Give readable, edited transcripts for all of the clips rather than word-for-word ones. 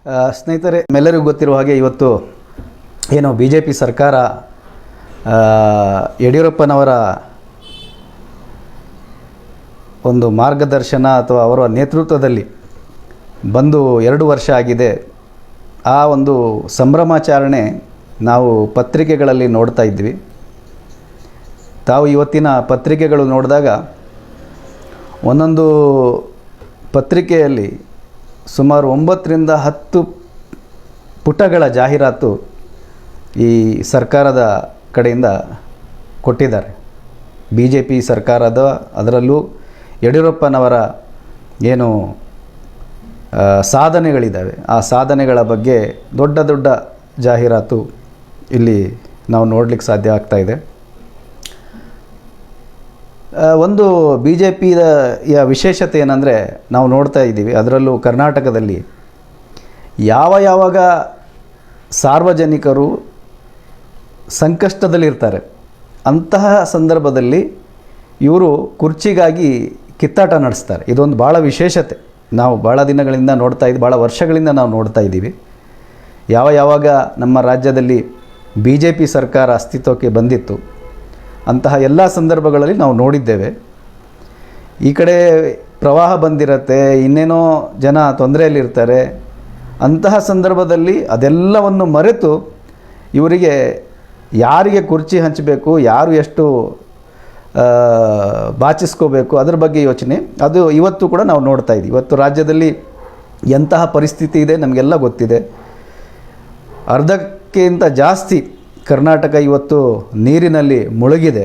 ಸ್ನೇಹಿತರೆ, ನಮ್ಮೆಲ್ಲರಿಗೂ ಗೊತ್ತಿರುವ ಹಾಗೆ ಇವತ್ತು ಏನು ಬಿ ಜೆ ಪಿ ಸರ್ಕಾರ ಯಡಿಯೂರಪ್ಪನವರ ಒಂದು ಮಾರ್ಗದರ್ಶನ ಅಥವಾ ಅವರ ನೇತೃತ್ವದಲ್ಲಿ ಬಂದು 2 ವರ್ಷ ಆಗಿದೆ. ಆ ಒಂದು ಸಂಭ್ರಮಾಚರಣೆ ನಾವು ಪತ್ರಿಕೆಗಳಲ್ಲಿ ನೋಡ್ತಾ ಇದ್ವಿ. ತಾವು ಇವತ್ತಿನ ಪತ್ರಿಕೆಗಳು ನೋಡಿದಾಗ ಒಂದೊಂದು ಪತ್ರಿಕೆಯಲ್ಲಿ ಸುಮಾರು 9 ರಿಂದ 10 ಪುಟಗಳ ಜಾಹೀರಾತು ಈ ಸರ್ಕಾರದ ಕಡೆಯಿಂದ ಕೊಟ್ಟಿದ್ದಾರೆ. ಬಿ ಜೆ ಪಿ ಸರ್ಕಾರದ, ಅದರಲ್ಲೂ ಯಡಿಯೂರಪ್ಪನವರ ಏನು ಸಾಧನೆಗಳಿದ್ದಾವೆ ಆ ಸಾಧನೆಗಳ ಬಗ್ಗೆ ದೊಡ್ಡ ದೊಡ್ಡ ಜಾಹೀರಾತು ಇಲ್ಲಿ ನಾವು ನೋಡಲಿಕ್ಕೆ ಸಾಧ್ಯ ಆಗ್ತಾಯಿದೆ. ಒಂದು ಬಿ ಜೆ ಪಿಯ ವಿಶೇಷತೆ ಏನಂದರೆ, ನಾವು ನೋಡ್ತಾ ಇದ್ದೀವಿ, ಅದರಲ್ಲೂ ಕರ್ನಾಟಕದಲ್ಲಿ ಯಾವಾಗ ಸಾರ್ವಜನಿಕರು ಸಂಕಷ್ಟದಲ್ಲಿರ್ತಾರೆ ಅಂತಹ ಸಂದರ್ಭದಲ್ಲಿ ಇವರು ಕುರ್ಚಿಗಾಗಿ ಕಿತ್ತಾಟ ನಡೆಸ್ತಾರೆ. ಇದೊಂದು ಭಾಳ ವಿಶೇಷತೆ. ನಾವು ಭಾಳ ದಿನಗಳಿಂದ ನೋಡ್ತಾ ಇದ್ದೀವಿ, ಭಾಳ ವರ್ಷಗಳಿಂದ ನಾವು ನೋಡ್ತಾ ಇದ್ದೀವಿ. ಯಾವಾಗ ನಮ್ಮ ರಾಜ್ಯದಲ್ಲಿ ಬಿ ಜೆ ಪಿ ಸರ್ಕಾರ ಅಸ್ತಿತ್ವಕ್ಕೆ ಬಂದಿತ್ತು ಅಂತಹ ಎಲ್ಲ ಸಂದರ್ಭಗಳಲ್ಲಿ ನಾವು ನೋಡಿದ್ದೇವೆ. ಈ ಕಡೆ ಪ್ರವಾಹ ಬಂದಿರುತ್ತೆ, ಇನ್ನೇನೋ ಜನ ತೊಂದರೆಯಲ್ಲಿರ್ತಾರೆ. ಅಂತಹ ಸಂದರ್ಭದಲ್ಲಿ ಅದೆಲ್ಲವನ್ನು ಮರೆತು ಇವರಿಗೆ ಯಾರಿಗೆ ಕುರ್ಚಿ ಹಂಚಬೇಕು, ಯಾರು ಎಷ್ಟು ಬಾಚಿಸ್ಕೋಬೇಕು ಅದರ ಬಗ್ಗೆ ಯೋಚನೆ. ಅದು ಇವತ್ತು ಕೂಡ ನಾವು ನೋಡ್ತಾ ಇದ್ದೀವಿ. ಇವತ್ತು ರಾಜ್ಯದಲ್ಲಿ ಎಂತಹ ಪರಿಸ್ಥಿತಿ ಇದೆ ನಮಗೆಲ್ಲ ಗೊತ್ತಿದೆ. ಅರ್ಧಕ್ಕಿಂತ ಜಾಸ್ತಿ ಕರ್ನಾಟಕ ಇವತ್ತು ನೀರಿನಲ್ಲಿ ಮುಳುಗಿದೆ.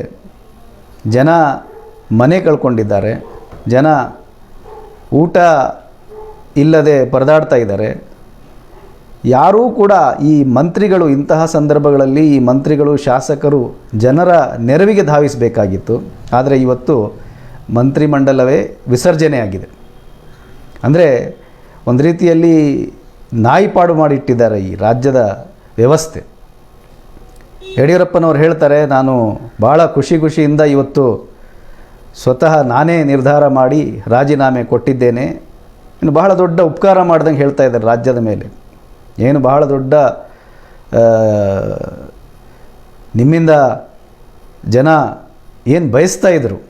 ಜನ ಮನೆ ಕಳ್ಕೊಂಡಿದ್ದಾರೆ, ಜನ ಊಟ ಇಲ್ಲದೆ ಪರದಾಡ್ತಾ ಇದ್ದಾರೆ. ಯಾರೂ ಕೂಡ ಈ ಮಂತ್ರಿಗಳು, ಇಂತಹ ಸಂದರ್ಭಗಳಲ್ಲಿ ಈ ಮಂತ್ರಿಗಳು, ಶಾಸಕರು ಜನರ ನೆರವಿಗೆ ಧಾವಿಸಬೇಕಾಗಿತ್ತು. ಆದರೆ ಇವತ್ತು ಮಂತ್ರಿಮಂಡಲವೇ ವಿಸರ್ಜನೆ ಆಗಿದೆ. ಅಂದರೆ ಒಂದು ರೀತಿಯಲ್ಲಿ ನಾಯಿಪಾಡು ಮಾಡಿಟ್ಟಿದ್ದಾರೆ ಈ ರಾಜ್ಯದ ವ್ಯವಸ್ಥೆ. ಯಡಿಯೂರಪ್ಪನವ್ರು ಹೇಳ್ತಾರೆ, ನಾನು ಭಾಳ ಖುಷಿಯಿಂದ ಇವತ್ತು ಸ್ವತಃ ನಾನೇ ನಿರ್ಧಾರ ಮಾಡಿ ರಾಜೀನಾಮೆ ಕೊಟ್ಟಿದ್ದೇನೆ. ಇನ್ನು ಬಹಳ ದೊಡ್ಡ ಉಪಕಾರ ಮಾಡ್ದಂಗೆ ಹೇಳ್ತಾ ಇದ್ದಾರೆ ರಾಜ್ಯದ ಮೇಲೆ. ಏನು ಬಹಳ ದೊಡ್ಡ ನಿಮ್ಮಿಂದ ಜನ ಏನು ಬಯಸ್ತಾ ಇದ್ದರು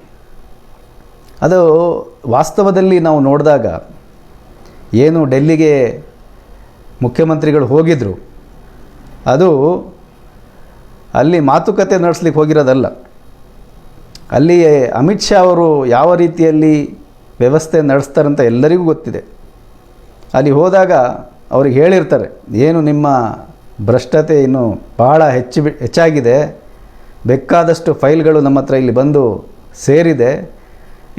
ಅದು ವಾಸ್ತವದಲ್ಲಿ ನಾವು ನೋಡಿದಾಗ, ಏನು ಡೆಲ್ಲಿಗೆ ಮುಖ್ಯಮಂತ್ರಿಗಳು ಹೋಗಿದ್ದರು ಅದು ಅಲ್ಲಿ ಮಾತುಕತೆ ನಡೆಸ್ಲಿಕ್ಕೆ ಹೋಗಿರೋದಲ್ಲ. ಅಲ್ಲಿ ಅಮಿತ್ ಶಾ ಅವರು ಯಾವ ರೀತಿಯಲ್ಲಿ ವ್ಯವಸ್ಥೆ ನಡೆಸ್ತಾರಂತ ಎಲ್ಲರಿಗೂ ಗೊತ್ತಿದೆ. ಅಲ್ಲಿ ಹೋದಾಗ ಅವ್ರಿಗೆ ಹೇಳಿರ್ತಾರೆ, ಏನು ನಿಮ್ಮ ಭ್ರಷ್ಟತೆ ಇನ್ನೂ ಭಾಳ ಹೆಚ್ಚಾಗಿದೆ, ಬೇಕಾದಷ್ಟು ಫೈಲ್ಗಳು ನಮ್ಮ ಹತ್ರ ಇಲ್ಲಿ ಬಂದು ಸೇರಿದೆ,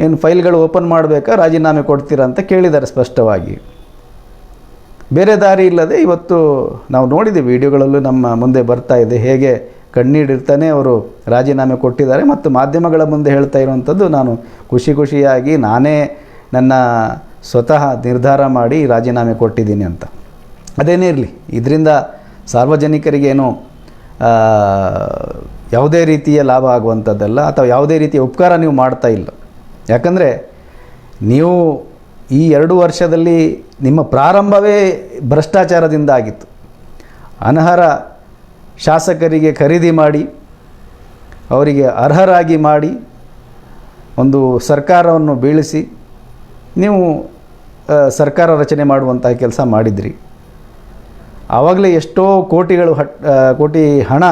ಏನು ಫೈಲ್ಗಳು ಓಪನ್ ಮಾಡಬೇಕಾ, ರಾಜೀನಾಮೆ ಕೊಡ್ತೀರಾ ಅಂತ ಕೇಳಿದ್ದಾರೆ ಸ್ಪಷ್ಟವಾಗಿ. ಬೇರೆ ದಾರಿ ಇಲ್ಲದೆ ಇವತ್ತು ನಾವು ನೋಡಿದ್ದೀವಿ, ವಿಡಿಯೋಗಳಲ್ಲೂ ನಮ್ಮ ಮುಂದೆ ಬರ್ತಾ ಇದೆ, ಹೇಗೆ ಕಣ್ಣೀಡಿರ್ತಾನೆ ಅವರು ರಾಜೀನಾಮೆ ಕೊಟ್ಟಿದ್ದಾರೆ. ಮತ್ತು ಮಾಧ್ಯಮಗಳ ಮುಂದೆ ಹೇಳ್ತಾ ಇರುವಂಥದ್ದು, ನಾನು ಖುಷಿಯಾಗಿ ನಾನೇ ನನ್ನ ಸ್ವತಃ ನಿರ್ಧಾರ ಮಾಡಿ ರಾಜೀನಾಮೆ ಕೊಟ್ಟಿದ್ದೀನಿ ಅಂತ. ಅದೇನೇ ಇರಲಿ, ಇದರಿಂದ ಸಾರ್ವಜನಿಕರಿಗೇನು ಯಾವುದೇ ರೀತಿಯ ಲಾಭ ಆಗುವಂಥದ್ದಲ್ಲ, ಅಥವಾ ಯಾವುದೇ ರೀತಿಯ ಉಪಕಾರ ನೀವು ಮಾಡ್ತಾ ಇಲ್ಲ. ಯಾಕಂದರೆ ನೀವು ಈ 2 ವರ್ಷದಲ್ಲಿ ನಿಮ್ಮ ಪ್ರಾರಂಭವೇ ಭ್ರಷ್ಟಾಚಾರದಿಂದ ಆಗಿತ್ತು. ಅನರ್ಹ ಶಾಸಕರಿಗೆ ಖರೀದಿ ಮಾಡಿ, ಅವರಿಗೆ ಅರ್ಹರಾಗಿ ಮಾಡಿ, ಒಂದು ಸರ್ಕಾರವನ್ನು ಬೀಳಿಸಿ ನೀವು ಸರ್ಕಾರ ರಚನೆ ಮಾಡುವಂಥ ಕೆಲಸ ಮಾಡಿದ್ರಿ. ಆವಾಗಲೇ ಎಷ್ಟೋ ಕೋಟಿ ಹಣ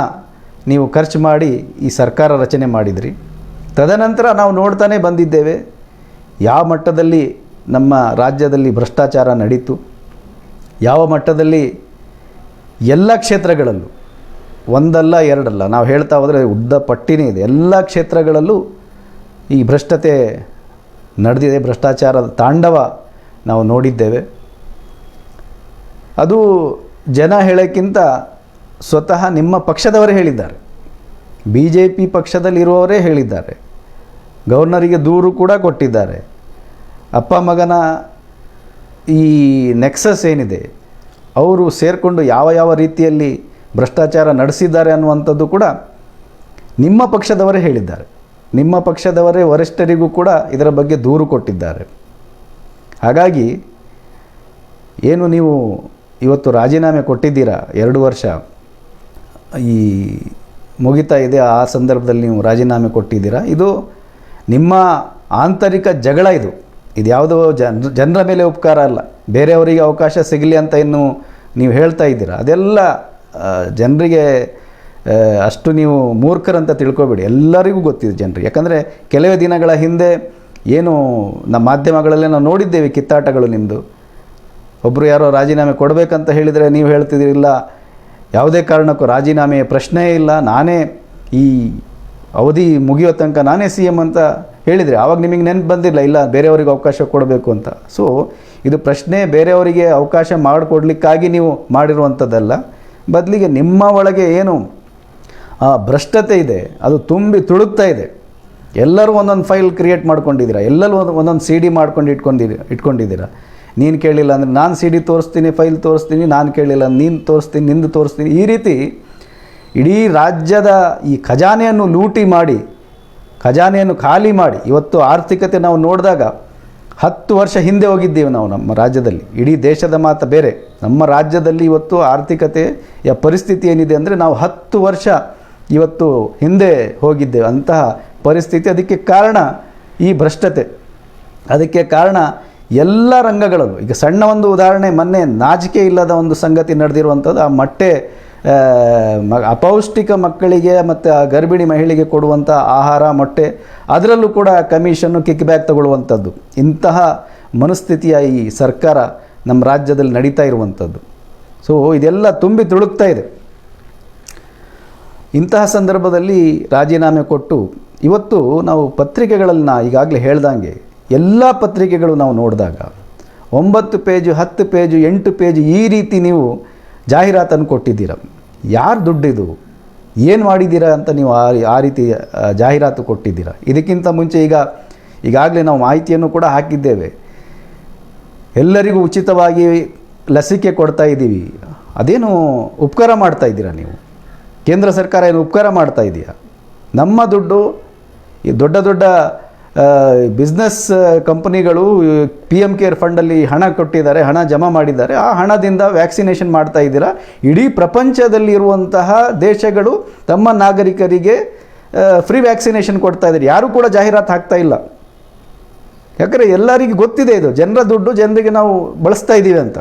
ನೀವು ಖರ್ಚು ಮಾಡಿ ಈ ಸರ್ಕಾರ ರಚನೆ ಮಾಡಿದ್ರಿ. ತದನಂತರ ನಾವು ನೋಡ್ತಾನೆ ಬಂದಿದ್ದೇವೆ ಯಾವ ಮಟ್ಟದಲ್ಲಿ ನಮ್ಮ ರಾಜ್ಯದಲ್ಲಿ ಭ್ರಷ್ಟಾಚಾರ ನಡೀತು, ಯಾವ ಮಟ್ಟದಲ್ಲಿ ಎಲ್ಲ ಕ್ಷೇತ್ರಗಳಲ್ಲೂ, ಒಂದಲ್ಲ ಎರಡಲ್ಲ, ನಾವು ಹೇಳ್ತಾ ಹೋದರೆ ಉದ್ದ ಪಟ್ಟಿನೇ ಇದೆ. ಎಲ್ಲ ಕ್ಷೇತ್ರಗಳಲ್ಲೂ ಈ ಭ್ರಷ್ಟತೆ ನಡೆದಿದೆ, ಭ್ರಷ್ಟಾಚಾರದ ತಾಂಡವ ನಾವು ನೋಡಿದ್ದೇವೆ. ಅದು ಜನ ಹೇಳೋಕ್ಕಿಂತ ಸ್ವತಃ ನಿಮ್ಮ ಪಕ್ಷದವರೇ ಹೇಳಿದ್ದಾರೆ, ಬಿ ಜೆ ಪಿ ಪಕ್ಷದಲ್ಲಿರುವವರೇ ಹೇಳಿದ್ದಾರೆ. ಗವರ್ನರಿಗೆ ದೂರು ಕೂಡ ಕೊಟ್ಟಿದ್ದಾರೆ. ಅಪ್ಪ ಮಗನ ಈ ನೆಕ್ಸಸ್ ಏನಿದೆ, ಅವರು ಸೇರಿಕೊಂಡು ಯಾವ ರೀತಿಯಲ್ಲಿ ಭ್ರಷ್ಟಾಚಾರ ನಡೆಸಿದ್ದಾರೆ ಅನ್ನುವಂಥದ್ದು ಕೂಡ ನಿಮ್ಮ ಪಕ್ಷದವರೇ ಹೇಳಿದ್ದಾರೆ. ನಿಮ್ಮ ಪಕ್ಷದವರೇ ವರಿಷ್ಠರಿಗೂ ಕೂಡ ಇದರ ಬಗ್ಗೆ ದೂರು ಕೊಟ್ಟಿದ್ದಾರೆ. ಹಾಗಾಗಿ ಏನು ನೀವು ಇವತ್ತು ರಾಜೀನಾಮೆ ಕೊಟ್ಟಿದ್ದೀರಾ, 2 ವರ್ಷ ಈ ಮುಗಿತಾ ಇದೆ, ಆ ಸಂದರ್ಭದಲ್ಲಿ ನೀವು ರಾಜೀನಾಮೆ ಕೊಟ್ಟಿದ್ದೀರಾ. ಇದು ನಿಮ್ಮ ಆಂತರಿಕ ಜಗಳ. ಇದು ಯಾವುದೋ ಜನರ ಮೇಲೆ ಉಪಕಾರ ಅಲ್ಲ, ಬೇರೆಯವರಿಗೆ ಅವಕಾಶ ಸಿಗಲಿ ಅಂತ ಇನ್ನು ನೀವು ಹೇಳ್ತಾ ಇದ್ದೀರಾ. ಅದೆಲ್ಲ ಜನರಿಗೆ ಅಷ್ಟು ನೀವು ಮೂರ್ಖರಂತ ತಿಳ್ಕೊಬೇಡಿ, ಎಲ್ಲರಿಗೂ ಗೊತ್ತಿದೆ ಜನರಿಗೆ. ಯಾಕಂದರೆ ಕೆಲವೇ ದಿನಗಳ ಹಿಂದೆ ಏನು ನಮ್ಮ ಮಾಧ್ಯಮಗಳಲ್ಲೇ ನಾವು ನೋಡಿದ್ದೇವೆ ಕಿತ್ತಾಟಗಳು ನಿಮ್ಮದು. ಒಬ್ಬರು ಯಾರೋ ರಾಜೀನಾಮೆ ಕೊಡಬೇಕಂತ ಹೇಳಿದರೆ ನೀವು ಹೇಳ್ತಿದ್ದೀರಿಲ್ಲ, ಯಾವುದೇ ಕಾರಣಕ್ಕೂ ರಾಜೀನಾಮೆ ಪ್ರಶ್ನೆಯೇ ಇಲ್ಲ, ನಾನೇ ಈ ಅವಧಿ ಮುಗಿಯೋ ತನಕ ನಾನೇ CM ಅಂತ ಹೇಳಿದರೆ ಆವಾಗ ನಿಮಗೆ ನೆನಪು ಬಂದಿಲ್ಲ, ಇಲ್ಲ ಬೇರೆಯವರಿಗೆ ಅವಕಾಶ ಕೊಡಬೇಕು ಅಂತ. ಸೊ ಇದು ಪ್ರಶ್ನೆ ಬೇರೆಯವರಿಗೆ ಅವಕಾಶ ಮಾಡಿಕೊಡ್ಲಿಕ್ಕಾಗಿ ನೀವು ಮಾಡಿರುವಂಥದ್ದಲ್ಲ, ಬದಲಿಗೆ ನಿಮ್ಮ ಒಳಗೆ ಏನು ಆ ಭ್ರಷ್ಟತೆ ಇದೆ ಅದು ತುಂಬಿ ತುಳುಕ್ತಾ ಇದೆ. ಎಲ್ಲರೂ ಒಂದೊಂದು ಫೈಲ್ ಕ್ರಿಯೇಟ್ ಮಾಡ್ಕೊಂಡಿದ್ದೀರಾ, ಎಲ್ಲರೂ ಒಂದೊಂದು CD ಮಾಡ್ಕೊಂಡು ಇಟ್ಕೊಂಡಿದ್ದೀರಾ. ನೀನು ಕೇಳಿಲ್ಲ ಅಂದರೆ ನಾನು CD ತೋರಿಸ್ತೀನಿ, ಫೈಲ್ ತೋರಿಸ್ತೀನಿ, ನಾನು ಕೇಳಿಲ್ಲ ನೀನು ತೋರಿಸ್ತೀನಿ, ನಿಂದು ತೋರಿಸ್ತೀನಿ. ಈ ರೀತಿ ಇಡೀ ರಾಜ್ಯದ ಈ ಖಜಾನೆಯನ್ನು ಲೂಟಿ ಮಾಡಿ, ಖಜಾನೆಯನ್ನು ಖಾಲಿ ಮಾಡಿ, ಇವತ್ತು ಆರ್ಥಿಕತೆ ನಾವು ನೋಡಿದಾಗ 10 ವರ್ಷ ಹಿಂದೆ ಹೋಗಿದ್ದೀವಿ ನಾವು ನಮ್ಮ ರಾಜ್ಯದಲ್ಲಿ. ಇಡೀ ದೇಶದ ಮಾತು ಬೇರೆ, ನಮ್ಮ ರಾಜ್ಯದಲ್ಲಿ ಇವತ್ತು ಆರ್ಥಿಕತೆಯ ಪರಿಸ್ಥಿತಿ ಏನಿದೆ ಅಂದರೆ ನಾವು 10 ವರ್ಷ ಇವತ್ತು ಹಿಂದೆ ಹೋಗಿದ್ದೇವೆ ಅಂತಹ ಪರಿಸ್ಥಿತಿ. ಅದಕ್ಕೆ ಕಾರಣ ಈ ಭ್ರಷ್ಟತೆ, ಅದಕ್ಕೆ ಕಾರಣ ಎಲ್ಲ ರಂಗಗಳಲ್ಲೂ. ಈಗ ಸಣ್ಣ ಒಂದು ಉದಾಹರಣೆ, ಮೊನ್ನೆ ನಾಚಿಕೆ ಇಲ್ಲದ ಒಂದು ಸಂಗತಿ ನಡೆದಿರುವಂಥದ್ದು, ಆ ಮೊಟ್ಟೆ ಅಪೌಷ್ಟಿಕ ಮಕ್ಕಳಿಗೆ ಮತ್ತು ಆ ಗರ್ಭಿಣಿ ಮಹಿಳೆಗೆ ಕೊಡುವಂಥ ಆಹಾರ ಮೊಟ್ಟೆ, ಅದರಲ್ಲೂ ಕೂಡ ಕಮಿಷನ್ನು ಕಿಕ್ ಬ್ಯಾಕ್ ತಗೊಳ್ಳುವಂಥದ್ದು. ಇಂತಹ ಮನಸ್ಥಿತಿಯ ಈ ಸರ್ಕಾರ ನಮ್ಮ ರಾಜ್ಯದಲ್ಲಿ ನಡೀತಾ ಇರುವಂಥದ್ದು. ಸೊ ಇದೆಲ್ಲ ತುಂಬಿ ತುಳುಕ್ತಾ ಇದೆ. ಇಂತಹ ಸಂದರ್ಭದಲ್ಲಿ ರಾಜೀನಾಮೆ ಕೊಟ್ಟು ಇವತ್ತು ನಾವು ಪತ್ರಿಕೆಗಳನ್ನು ಈಗಾಗಲೇ ಹೇಳ್ದಂಗೆ ಎಲ್ಲ ಪತ್ರಿಕೆಗಳು ನಾವು ನೋಡಿದಾಗ 9 ಪೇಜು 10 ಪೇಜು 8 ಪೇಜು ಈ ರೀತಿ ನೀವು ಜಾಹೀರಾತನ್ನು ಕೊಟ್ಟಿದ್ದೀರ. ಯಾರು ದುಡ್ಡಿದು, ಏನು ಮಾಡಿದ್ದೀರಾ ಅಂತ ನೀವು ಆ ರೀತಿ ಜಾಹೀರಾತು ಕೊಟ್ಟಿದ್ದೀರಾ. ಇದಕ್ಕಿಂತ ಮುಂಚೆ ಈಗಾಗಲೇ ನಾವು ಮಾಹಿತಿಯನ್ನು ಕೂಡ ಹಾಕಿದ್ದೇವೆ. ಎಲ್ಲರಿಗೂ ಉಚಿತವಾಗಿ ಲಸಿಕೆ ಕೊಡ್ತಾ ಇದ್ದೀವಿ. ಅದೇನು ಉಪಕಾರ ಮಾಡ್ತಾ ಇದ್ದೀರಾ ನೀವು? ಕೇಂದ್ರ ಸರ್ಕಾರ ಏನು ಉಪಕಾರ ಮಾಡ್ತಾ ಇದೆಯಾ? ನಮ್ಮ ದುಡ್ಡು ಈ ದೊಡ್ಡ ದೊಡ್ಡ ಬಿಸ್ನೆಸ್ ಕಂಪನಿಗಳು PM ಕೇರ್ ಫಂಡಲ್ಲಿ ಹಣ ಕೊಟ್ಟಿದ್ದಾರೆ, ಹಣ ಜಮಾ ಮಾಡಿದ್ದಾರೆ. ಆ ಹಣದಿಂದ ವ್ಯಾಕ್ಸಿನೇಷನ್ ಮಾಡ್ತಾ ಇದ್ದೀರಾ. ಇಡೀ ಪ್ರಪಂಚದಲ್ಲಿ ಇರುವಂತಹ ದೇಶಗಳು ತಮ್ಮ ನಾಗರಿಕರಿಗೆ ಫ್ರೀ ವ್ಯಾಕ್ಸಿನೇಷನ್ ಕೊಡ್ತಾ ಇದ್ದಾರೆ. ಯಾರೂ ಕೂಡ ಜಾಹೀರಾತು ಹಾಕ್ತಾ ಇಲ್ಲ. ಯಾಕಂದರೆ ಎಲ್ಲರಿಗೂ ಗೊತ್ತಿದೆ ಇದು ಜನರ ದುಡ್ಡು, ಜನರಿಗೆ ನಾವು ಬಳಸ್ತಾ ಇದ್ದೀವಿ ಅಂತ.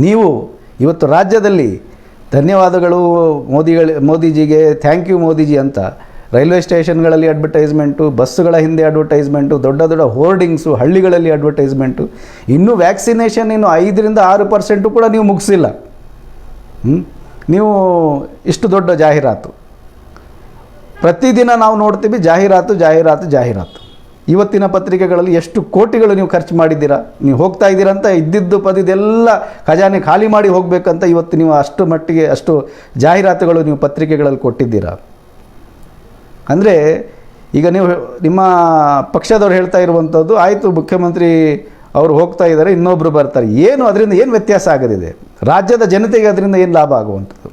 ನೀವು ಇವತ್ತು ರಾಜ್ಯದಲ್ಲಿ ಧನ್ಯವಾದಗಳು ಮೋದಿಜಿಗೆ, ಥ್ಯಾಂಕ್ ಯು ಮೋದಿಜಿ ಅಂತ ರೈಲ್ವೆ ಸ್ಟೇಷನ್ಗಳಲ್ಲಿ ಅಡ್ವರ್ಟೈಸ್ಮೆಂಟು, ಬಸ್ಸುಗಳ ಹಿಂದೆ ಅಡ್ವರ್ಟೈಸ್ಮೆಂಟು, ದೊಡ್ಡ ದೊಡ್ಡ ಹೋರ್ಡಿಂಗ್ಸು, ಹಳ್ಳಿಗಳಲ್ಲಿ ಅಡ್ವರ್ಟೈಸ್ಮೆಂಟು. ಇನ್ನೂ ವ್ಯಾಕ್ಸಿನೇಷನ್ ಇನ್ನು 5ರಿಂದ 6% ಕೂಡ ನೀವು ಮುಗಿಸಿಲ್ಲ. ನೀವು ಇಷ್ಟು ದೊಡ್ಡ ಜಾಹೀರಾತು ಪ್ರತಿದಿನ ನಾವು ನೋಡ್ತೀವಿ. ಜಾಹೀರಾತು ಜಾಹೀರಾತು ಜಾಹೀರಾತು. ಇವತ್ತಿನ ಪತ್ರಿಕೆಗಳಲ್ಲಿ ಎಷ್ಟು ಕೋಟಿಗಳು ನೀವು ಖರ್ಚು ಮಾಡಿದ್ದೀರಾ. ನೀವು ಹೋಗ್ತಾ ಇದ್ದೀರಂತ ಇದ್ದಿದ್ದು ಪದಿದ್ದೆಲ್ಲ ಖಜಾನೆ ಖಾಲಿ ಮಾಡಿ ಹೋಗಬೇಕಂತ ಇವತ್ತು ನೀವು ಅಷ್ಟು ಮಟ್ಟಿಗೆ ಅಷ್ಟು ಜಾಹೀರಾತುಗಳು ನೀವು ಪತ್ರಿಕೆಗಳಲ್ಲಿ ಕೊಟ್ಟಿದ್ದೀರಾ. ಅಂದರೆ ಈಗ ನೀವು ನಿಮ್ಮ ಪಕ್ಷದವ್ರು ಹೇಳ್ತಾ ಇರುವಂಥದ್ದು, ಆಯಿತು ಮುಖ್ಯಮಂತ್ರಿ ಅವರು ಹೋಗ್ತಾ ಇದ್ದಾರೆ, ಇನ್ನೊಬ್ಬರು ಬರ್ತಾರೆ. ಏನು ಅದರಿಂದ ಏನು ವ್ಯತ್ಯಾಸ ಆಗದಿದೆ? ರಾಜ್ಯದ ಜನತೆಗೆ ಅದರಿಂದ ಏನು ಲಾಭ ಆಗುವಂಥದ್ದು?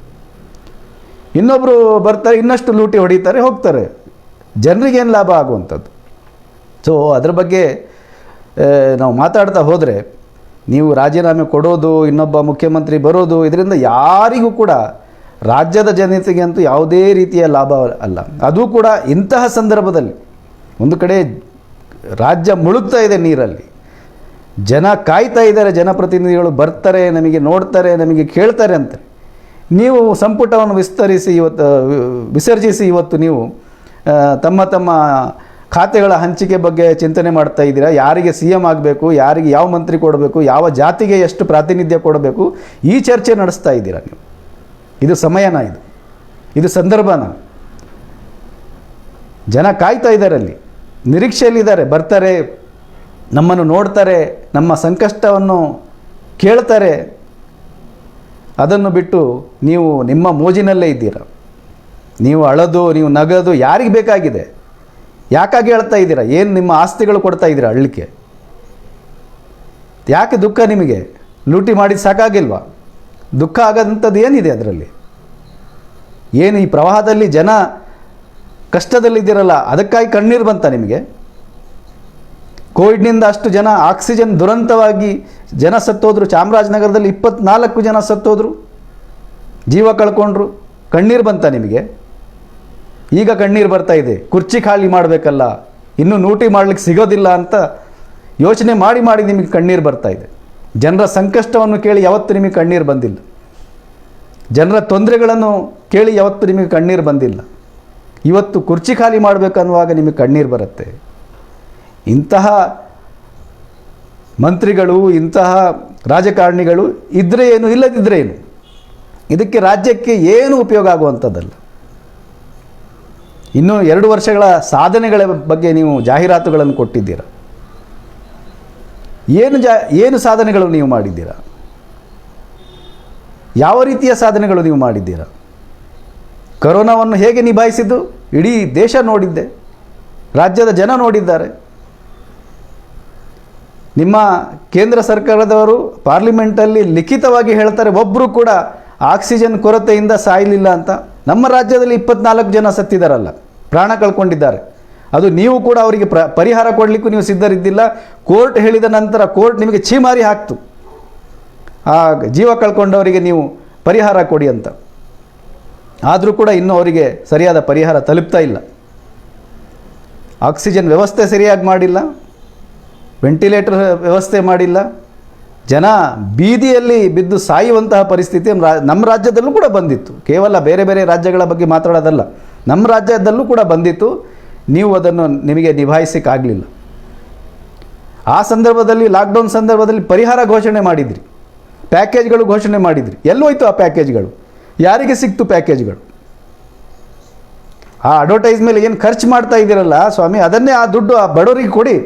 ಇನ್ನೊಬ್ಬರು ಬರ್ತಾರೆ, ಇನ್ನಷ್ಟು ಲೂಟಿ ಹೊಡಿತಾರೆ, ಹೋಗ್ತಾರೆ. ಜನರಿಗೇನು ಲಾಭ ಆಗುವಂಥದ್ದು? ಸೊ ಅದ್ರ ಬಗ್ಗೆ ನಾವು ಮಾತಾಡ್ತಾ ಹೋದರೆ, ನೀವು ರಾಜೀನಾಮೆ ಕೊಡೋದು, ಇನ್ನೊಬ್ಬ ಮುಖ್ಯಮಂತ್ರಿ ಬರೋದು, ಇದರಿಂದ ಯಾರಿಗೂ ಕೂಡ ರಾಜ್ಯದ ಜನತೆಗೆ ಅಂತೂ ಯಾವುದೇ ರೀತಿಯ ಲಾಭ ಅಲ್ಲ. ಅದು ಕೂಡ ಇಂತಹ ಸಂದರ್ಭದಲ್ಲಿ ಒಂದು ಕಡೆ ರಾಜ್ಯ ಮುಳುಗ್ತಾ ಇದೆ ನೀರಲ್ಲಿ, ಜನ ಕಾಯ್ತಾ ಇದ್ದಾರೆ, ಜನಪ್ರತಿನಿಧಿಗಳು ಬರ್ತಾರೆ, ನಮಗೆ ನೋಡ್ತಾರೆ, ನಮಗೆ ಕೇಳ್ತಾರೆ ಅಂತ. ನೀವು ಸಂಪುಟವನ್ನು ವಿಸರ್ಜಿಸಿ ಇವತ್ತು ನೀವು ತಮ್ಮ ತಮ್ಮ ಖಾತೆಗಳ ಹಂಚಿಕೆ ಬಗ್ಗೆ ಚಿಂತನೆ ಮಾಡ್ತಾ ಇದ್ದೀರಾ. ಯಾರಿಗೆ CM ಆಗಬೇಕು, ಯಾರಿಗೆ ಯಾವ ಮಂತ್ರಿ ಕೊಡಬೇಕು, ಯಾವ ಜಾತಿಗೆ ಎಷ್ಟು ಪ್ರಾತಿನಿಧ್ಯ ಕೊಡಬೇಕು, ಈ ಚರ್ಚೆ ನಡೆಸ್ತಾ ಇದ್ದೀರಾ ನೀವು. ಇದು ಸಮಯನ? ಇದು ಸಂದರ್ಭನ? ಜನ ಕಾಯ್ತಾ ಇದ್ದಾರೆ, ಅಲ್ಲಿ ನಿರೀಕ್ಷೆಯಲ್ಲಿದ್ದಾರೆ, ಬರ್ತಾರೆ, ನಮ್ಮನ್ನು ನೋಡ್ತಾರೆ, ನಮ್ಮ ಸಂಕಷ್ಟವನ್ನು ಕೇಳ್ತಾರೆ. ಅದನ್ನು ಬಿಟ್ಟು ನೀವು ನಿಮ್ಮ ಮೋಜಿನಲ್ಲೇ ಇದ್ದೀರಾ. ನೀವು ಅಳೋದು, ನೀವು ನಗೋದು ಯಾರಿಗೆ ಬೇಕಾಗಿದೆ? ಯಾಕಾಗಿ ಹೇಳ್ತಾ ಇದ್ದೀರಾ? ಏನು ನಿಮ್ಮ ಆಸ್ತಿಗಳು ಕೊಡ್ತಾ ಇದ್ದೀರಾ ಅಳ್ಳಿಕೆ? ಯಾಕೆ ದುಃಖ ನಿಮಗೆ? ಲೂಟಿ ಮಾಡಿ ಸಾಕಾಗಿಲ್ವಾ? ದುಃಖ ಆಗೋದಂಥದ್ದು ಏನಿದೆ ಅದರಲ್ಲಿ? ಏನು ಈ ಪ್ರವಾಹದಲ್ಲಿ ಜನ ಕಷ್ಟದಲ್ಲಿದ್ದೀರಲ್ಲ, ಅದಕ್ಕಾಗಿ ಕಣ್ಣೀರು ಬಂತ ನಿಮಗೆ? ಕೋವಿಡ್ನಿಂದ ಅಷ್ಟು ಜನ ಆಕ್ಸಿಜನ್ ದುರಂತವಾಗಿ ಜನ ಸತ್ತೋದ್ರು. ಚಾಮರಾಜನಗರದಲ್ಲಿ 24 ಜನ ಸತ್ತೋದ್ರು, ಜೀವ ಕಳ್ಕೊಂಡ್ರು. ಕಣ್ಣೀರು ಬಂತ ನಿಮಗೆ? ಈಗ ಕಣ್ಣೀರು ಬರ್ತಾ ಇದೆ. ಕುರ್ಚಿ ಖಾಲಿ ಮಾಡಬೇಕಲ್ಲ, ಇನ್ನೂ ಲೂಟಿ ಮಾಡಲಿಕ್ಕೆ ಸಿಗೋದಿಲ್ಲ ಅಂತ ಯೋಚನೆ ಮಾಡಿ ಮಾಡಿ ನಿಮಗೆ ಕಣ್ಣೀರು ಬರ್ತಾ ಇದೆ. ಜನರ ಸಂಕಷ್ಟವನ್ನು ಕೇಳಿ ಯಾವತ್ತೂ ನಿಮಗೆ ಕಣ್ಣೀರು ಬಂದಿಲ್ಲ. ಜನರ ತೊಂದರೆಗಳನ್ನು ಕೇಳಿ ಯಾವತ್ತೂ ನಿಮಗೆ ಕಣ್ಣೀರು ಬಂದಿಲ್ಲ. ಇವತ್ತು ಕುರ್ಚಿ ಖಾಲಿ ಮಾಡಬೇಕನ್ನುವಾಗ ನಿಮಗೆ ಕಣ್ಣೀರು ಬರುತ್ತೆ. ಇಂತಹ ಮಂತ್ರಿಗಳು, ಇಂತಹ ರಾಜಕಾರಣಿಗಳು ಇದ್ದರೆ ಏನು, ಇಲ್ಲದಿದ್ದರೆ ಏನು, ಇದಕ್ಕೆ ರಾಜ್ಯಕ್ಕೆ ಏನು ಉಪಯೋಗ ಆಗುವಂಥದ್ದಲ್ಲ. ಇನ್ನೂ 2 ವರ್ಷಗಳ ಸಾಧನೆಗಳ ಬಗ್ಗೆ ನೀವು ಜಾಹೀರಾತುಗಳನ್ನು ಕೊಟ್ಟಿದ್ದೀರಾ. ಏನು ಸಾಧನೆಗಳು ನೀವು ಮಾಡಿದ್ದೀರಾ? ಯಾವ ರೀತಿಯ ಸಾಧನೆಗಳು ನೀವು ಮಾಡಿದ್ದೀರಾ? ಕರೋನಾವನ್ನು ಹೇಗೆ ನಿಭಾಯಿಸಿದ್ದು ಇಡೀ ದೇಶ ನೋಡಿದ್ದೆ, ರಾಜ್ಯದ ಜನ ನೋಡಿದ್ದಾರೆ. ನಿಮ್ಮ ಕೇಂದ್ರ ಸರ್ಕಾರದವರು ಪಾರ್ಲಿಮೆಂಟಲ್ಲಿ ಲಿಖಿತವಾಗಿ ಹೇಳ್ತಾರೆ, ಒಬ್ಬರು ಕೂಡ ಆಕ್ಸಿಜನ್ ಕೊರತೆಯಿಂದ ಸಾಯಲಿಲ್ಲ ಅಂತ. ನಮ್ಮ ರಾಜ್ಯದಲ್ಲಿ 24 ಜನ ಸತ್ತಿದ್ದಾರಲ್ಲ, ಪ್ರಾಣ ಕಳ್ಕೊಂಡಿದ್ದಾರೆ. ಅದು ನೀವು ಕೂಡ ಅವರಿಗೆ ಪರಿಹಾರ ಕೊಡಲಿಕ್ಕೂ ನೀವು ಸಿದ್ಧರಿದ್ದಿಲ್ಲ. ಕೋರ್ಟ್ ಹೇಳಿದ ನಂತರ ಕೋರ್ಟ್ ನಿಮಗೆ ಛೀಮಾರಿ ಹಾಕ್ತು, ಆ ಜೀವ ಕಳ್ಕೊಂಡವರಿಗೆ ನೀವು ಪರಿಹಾರ ಕೊಡಿ ಅಂತ. ಆದರೂ ಕೂಡ ಇನ್ನೂ ಅವರಿಗೆ ಸರಿಯಾದ ಪರಿಹಾರ ತಲುಪ್ತಾ ಇಲ್ಲ. ಆಕ್ಸಿಜನ್ ವ್ಯವಸ್ಥೆ ಸರಿಯಾಗಿ ಮಾಡಿಲ್ಲ, ವೆಂಟಿಲೇಟರ್ ವ್ಯವಸ್ಥೆ ಮಾಡಿಲ್ಲ. ಜನ ಬೀದಿಯಲ್ಲಿ ಬಿದ್ದು ಸಾಯುವಂತಹ ಪರಿಸ್ಥಿತಿ ನಮ್ಮ ರಾಜ್ಯದಲ್ಲೂ ಕೂಡ ಬಂದಿತ್ತು. ಕೇವಲ ಬೇರೆ ಬೇರೆ ರಾಜ್ಯಗಳ ಬಗ್ಗೆ ಮಾತಾಡೋದಲ್ಲ, ನಮ್ಮ ರಾಜ್ಯದಲ್ಲೂ ಕೂಡ ಬಂದಿತ್ತು. ನೀವು ಅದನ್ನು ನಿಮಗೆ ನಿಭಾಯಿಸೋಕ್ಕಾಗಲಿಲ್ಲ. ಆ ಸಂದರ್ಭದಲ್ಲಿ, ಲಾಕ್ಡೌನ್ ಸಂದರ್ಭದಲ್ಲಿ ಪರಿಹಾರ ಘೋಷಣೆ ಮಾಡಿದ್ರಿ, ಪ್ಯಾಕೇಜ್ಗಳು ಘೋಷಣೆ ಮಾಡಿದ್ರಿ. ಎಲ್ಲೋಯ್ತು ಆ ಪ್ಯಾಕೇಜ್ಗಳು? ಯಾರಿಗೆ ಸಿಕ್ತು ಪ್ಯಾಕೇಜ್ಗಳು? ಆ ಅಡ್ವರ್ಟೈಸ್ ಮೇಲೆ ಏನು ಖರ್ಚು ಮಾಡ್ತಾ ಇದ್ದೀರಲ್ಲ ಸ್ವಾಮಿ, ಅದನ್ನೇ ಆ ದುಡ್ಡು ಆ ಬಡವರಿಗೆ ಕೊಡಿ.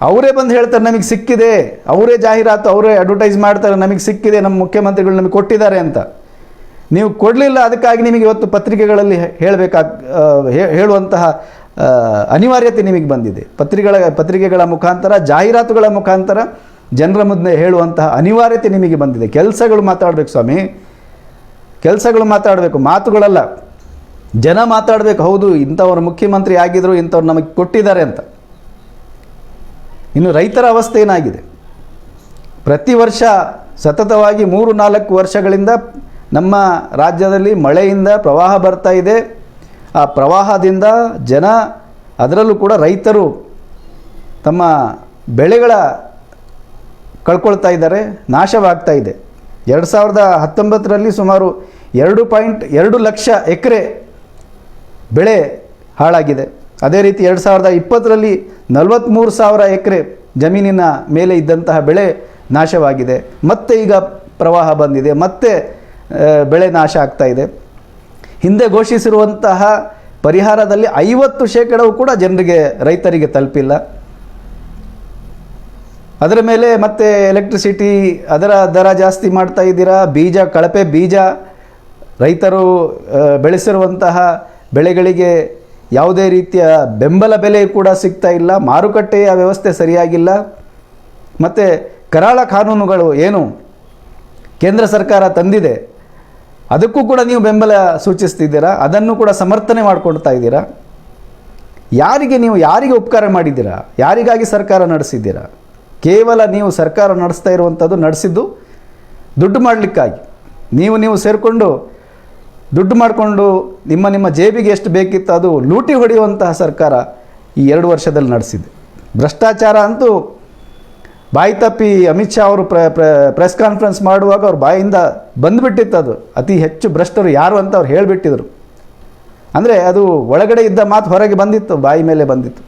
ಅವರೇ ಬಂದು ಹೇಳ್ತಾರೆ ನಮಗೆ ಸಿಕ್ಕಿದೆ, ಅವರೇ ಜಾಹೀರಾತು, ಅವರೇ ಅಡ್ವರ್ಟೈಸ್ ಮಾಡ್ತಾರೆ ನಮಗೆ ಸಿಕ್ಕಿದೆ, ನಮ್ಮ ಮುಖ್ಯಮಂತ್ರಿಗಳು ನಮಗೆ ಕೊಟ್ಟಿದ್ದಾರೆ ಅಂತ. ನೀವು ಕೊಡಲಿಲ್ಲ, ಅದಕ್ಕಾಗಿ ನಿಮಗೆ ಇವತ್ತು ಪತ್ರಿಕೆಗಳಲ್ಲಿ ಹೇಳುವಂತಹ ಅನಿವಾರ್ಯತೆ ನಿಮಗೆ ಬಂದಿದೆ. ಪತ್ರಿಕೆಗಳ ಮುಖಾಂತರ, ಜಾಹೀರಾತುಗಳ ಮುಖಾಂತರ ಜನರ ಮುಂದೆ ಹೇಳುವಂತಹ ಅನಿವಾರ್ಯತೆ ನಿಮಗೆ ಬಂದಿದೆ. ಕೆಲಸಗಳು ಮಾತಾಡಬೇಕು ಸ್ವಾಮಿ, ಕೆಲಸಗಳು ಮಾತಾಡಬೇಕು, ಮಾತುಗಳಲ್ಲ. ಜನ ಮಾತಾಡಬೇಕು, ಹೌದು ಇಂಥವ್ರು ಮುಖ್ಯಮಂತ್ರಿ ಆಗಿದ್ರು, ಇಂಥವ್ರು ನಮಗೆ ಕೊಟ್ಟಿದ್ದಾರೆ ಅಂತ. ಇನ್ನು ರೈತರ ಅವಸ್ಥೆ ಏನಾಗಿದೆ? ಪ್ರತಿ ವರ್ಷ ಸತತವಾಗಿ 3-4 ವರ್ಷಗಳಿಂದ ನಮ್ಮ ರಾಜ್ಯದಲ್ಲಿ ಮಳೆಯಿಂದ ಪ್ರವಾಹ ಬರ್ತಾ ಇದೆ. ಆ ಪ್ರವಾಹದಿಂದ ಜನ, ಅದರಲ್ಲೂ ಕೂಡ ರೈತರು ತಮ್ಮ ಬೆಳೆಗಳ ಕಳ್ಕೊಳ್ತಾ ಇದ್ದಾರೆ, ನಾಶವಾಗ್ತಾ ಇದೆ. 2019ರಲ್ಲಿ ಸುಮಾರು 2.2 ಲಕ್ಷ ಎಕರೆ ಬೆಳೆ ಹಾಳಾಗಿದೆ. ಅದೇ ರೀತಿ 2020ರಲ್ಲಿ 43,000 ಎಕರೆ ಜಮೀನಿನ ಮೇಲೆ ಇದ್ದಂತಹ ಬೆಳೆ ನಾಶವಾಗಿದೆ. ಮತ್ತೆ ಈಗ ಪ್ರವಾಹ ಬಂದಿದೆ, ಮತ್ತೆ ಬೆಳೆ ನಾಶ ಆಗ್ತಾ ಇದೆ. ಹಿಂದೆ ಘೋಷಿಸಿರುವಂತಹ ಪರಿಹಾರದಲ್ಲಿ 50% ಕೂಡ ಜನರಿಗೆ, ರೈತರಿಗೆ ತಲುಪಿಲ್ಲ. ಅದರ ಮೇಲೆ ಮತ್ತೆ ಎಲೆಕ್ಟ್ರಿಸಿಟಿ ಅದರ ದರ ಜಾಸ್ತಿ ಮಾಡ್ತಾ ಇದ್ದೀರಾ. ಬೀಜ, ಕಳಪೆ ಬೀಜ, ರೈತರು ಬೆಳೆಸಿರುವಂತಹ ಬೆಳೆಗಳಿಗೆ ಯಾವುದೇ ರೀತಿಯ ಬೆಂಬಲ ಬೆಲೆ ಕೂಡ ಸಿಗ್ತಾ ಇಲ್ಲ. ಮಾರುಕಟ್ಟೆಯ ವ್ಯವಸ್ಥೆ ಸರಿಯಾಗಿಲ್ಲ. ಮತ್ತು ಕರಾಳ ಕಾನೂನುಗಳು ಏನು ಕೇಂದ್ರ ಸರ್ಕಾರ ತಂದಿದೆ, ಅದಕ್ಕೂ ಕೂಡ ನೀವು ಬೆಂಬಲ ಸೂಚಿಸ್ತಿದ್ದೀರಾ, ಅದನ್ನು ಕೂಡ ಸಮರ್ಥನೆ ಮಾಡಿಕೊಡ್ತಾ ಇದ್ದೀರಾ. ಯಾರಿಗೆ ಉಪಕಾರ ಮಾಡಿದ್ದೀರಾ? ಯಾರಿಗಾಗಿ ಸರ್ಕಾರ ನಡೆಸಿದ್ದೀರಾ? ಕೇವಲ ನೀವು ಸರ್ಕಾರ ನಡೆಸ್ತಾ ಇರುವಂಥದ್ದು, ನಡೆಸಿದ್ದು ದುಡ್ಡು ಮಾಡಲಿಕ್ಕಾಗಿ. ನೀವು ಸೇರಿಕೊಂಡು ದುಡ್ಡು ಮಾಡಿಕೊಂಡು ನಿಮ್ಮ ಜೇಬಿಗೆ ಎಷ್ಟು ಬೇಕಿತ್ತು ಅದು ಲೂಟಿ ಹೊಡೆಯುವಂತಹ ಸರ್ಕಾರ ಈ 2 ವರ್ಷದಲ್ಲಿ ನಡೆಸಿದೆ. ಭ್ರಷ್ಟಾಚಾರ ಅಂತೂ ಬಾಯಿ ತಪ್ಪಿ ಅಮಿತ್ ಶಾ ಅವರು ಪ್ರೆಸ್ ಕಾನ್ಫರೆನ್ಸ್ ಮಾಡುವಾಗ ಅವ್ರ ಬಾಯಿಂದ ಬಂದುಬಿಟ್ಟಿತ್ತು. ಅದು ಅತಿ ಹೆಚ್ಚು ಭ್ರಷ್ಟರು ಯಾರು ಅಂತ ಅವ್ರು ಹೇಳಿಬಿಟ್ಟಿದ್ರು. ಅಂದರೆ ಅದು ಒಳಗಡೆ ಇದ್ದ ಮಾತು ಹೊರಗೆ ಬಂದಿತ್ತು, ಬಾಯಿ ಮೇಲೆ ಬಂದಿತ್ತು.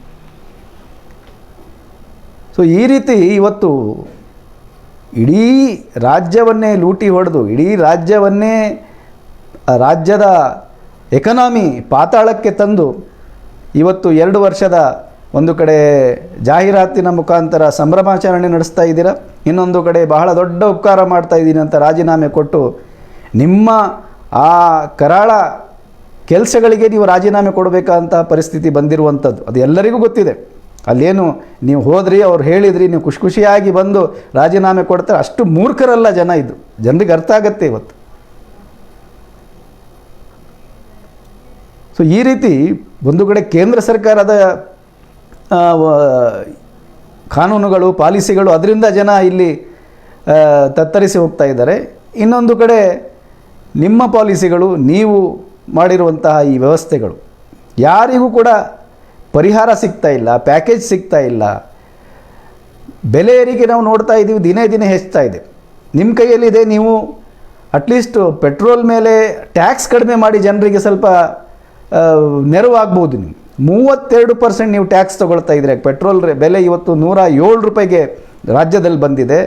ಸೊ ಈ ರೀತಿ ಇವತ್ತು ಇಡೀ ರಾಜ್ಯವನ್ನೇ ಲೂಟಿ ಹೊಡೆದು, ಇಡೀ ರಾಜ್ಯದ ಎಕನಾಮಿ ಪಾತಾಳಕ್ಕೆ ತಂದು ಇವತ್ತು 2 ವರ್ಷದ ಒಂದು ಕಡೆ ಜಾಹೀರಾತಿನ ಮುಖಾಂತರ ಸಂಭ್ರಮಾಚರಣೆ ನಡೆಸ್ತಾ ಇದ್ದೀರಾ, ಇನ್ನೊಂದು ಕಡೆ ಬಹಳ ದೊಡ್ಡ ಉಪಕಾರ ಮಾಡ್ತಾ ಇದ್ದೀನಿ ಅಂತ ರಾಜೀನಾಮೆ ಕೊಟ್ಟು ನಿಮ್ಮ ಆ ಕರಾಳ ಕೆಲಸಗಳಿಗೆ ನೀವು ರಾಜೀನಾಮೆ ಕೊಡಬೇಕಂತ ಪರಿಸ್ಥಿತಿ ಬಂದಿರುವಂಥದ್ದು ಅದು ಎಲ್ಲರಿಗೂ ಗೊತ್ತಿದೆ. ಅಲ್ಲೇನು ನೀವು ಹೋದ್ರಿ, ಅವ್ರು ಹೇಳಿದ್ರಿ, ನೀವು ಖುಷಿಯಾಗಿ ಬಂದು ರಾಜೀನಾಮೆ ಕೊಡ್ತಾರೆ. ಅಷ್ಟು ಮೂರ್ಖರಲ್ಲ ಜನ, ಇದು ಜನರಿಗೆ ಅರ್ಥ ಆಗತ್ತೆ ಇವತ್ತು. ಸೊ ಈ ರೀತಿ ಒಂದು ಕಡೆ ಕೇಂದ್ರ ಸರ್ಕಾರದ ಕಾನೂನುಗಳು ಪಾಲಿಸಿಗಳು, ಅದರಿಂದ ಜನ ಇಲ್ಲಿ ತತ್ತರಿಸಿ ಹೋಗ್ತಾ ಇದ್ದಾರೆ. ಇನ್ನೊಂದು ಕಡೆ ನಿಮ್ಮ ಪಾಲಿಸಿಗಳು, ನೀವು ಮಾಡಿರುವಂತಹ ಈ ವ್ಯವಸ್ಥೆಗಳು ಯಾರಿಗೂ ಕೂಡ ಪರಿಹಾರ ಸಿಗ್ತಾ ಇಲ್ಲ, ಪ್ಯಾಕೇಜ್ ಸಿಗ್ತಾ ಇಲ್ಲ. ಬೆಲೆ ಏರಿಕೆ ನಾವು ನೋಡ್ತಾ ಇದ್ದೀವಿ, ದಿನೇ ದಿನೇ ಹೆಚ್ಚುತ್ತಾ ಇದೆ. ನಿಮ್ಮ ಕೈಯಲ್ಲಿದೆ, ನೀವು ಅಟ್ಲೀಸ್ಟ್ ಪೆಟ್ರೋಲ್ ಮೇಲೆ ಟ್ಯಾಕ್ಸ್ ಕಡಿಮೆ ಮಾಡಿ ಜನರಿಗೆ ಸ್ವಲ್ಪ ನೆರವಾಗ್ಬೋದು. ನೀವು 32% ನೀವು ಟ್ಯಾಕ್ಸ್ ತೊಗೊಳ್ತಾ ಇದ್ದೀರಿ. ಪೆಟ್ರೋಲ್ ಬೆಲೆ ಇವತ್ತು 107 ರೂಪಾಯಿಗೆ ರಾಜ್ಯದಲ್ಲಿ ಬಂದಿದೆ.